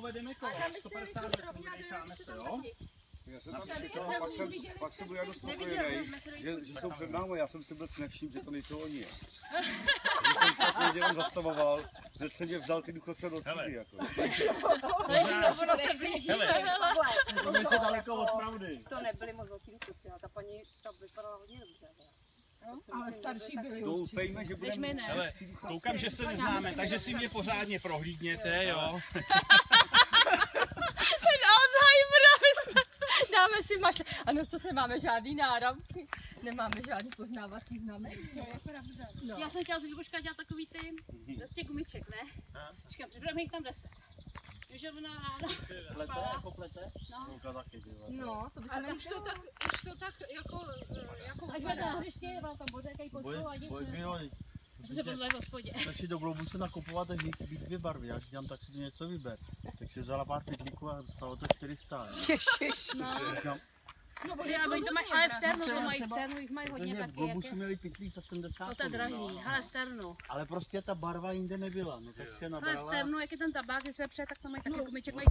povedeme kolo, 150 metrů, necháme se, jo? Já jsem tam přišel a pak jsem byl jako spokojený, že jsou před námi, já jsem si vůbec nevšiml, že to nejsou oni. Že jsem tak nedělem zastavoval, že se mě vzal ty důchodce do třídy. Jako. Ono se blíží. To nejsou daleko od pravdy. To nebyly moc velký důchodci, ta paní ta vypadala hodně dobře. Ale starší byli. Doufejme, že budeme... Hele, koukám, že se neznáme, takže si mě pořádně prohlídněte, jo? Dáme si mašle. Ano, to se máme žádný náramky. Nemáme žádný poznávací znamení. To je pravda. No. Já jsem chtěla z Liboška dělat takový ty z těch gumiček, ne? Říkám, připravíme jich tam 10. Už ona ráno spala. No. No, to by se tam Už to tak jako až na to hřiště, vám tam bodekají kočkou a že se podle v hospodě. Stačí do globusu nakupovat a být 2 barvy. Já říkám, tak si to něco vyber. Tak si vzala pár pytlíků a stalo to 400. Říkám, No, to mají, ale v Ternu to mají, v Ternu jich mají hodně taky. v globusu měli pytlík za 70. No to je drahý, ale v Ternu. Ale prostě ta barva jinde nebyla, no tak si je nabrala. Ale v Ternu, jak je ten tabák, když se pře, tak to mají taky gumiček, mají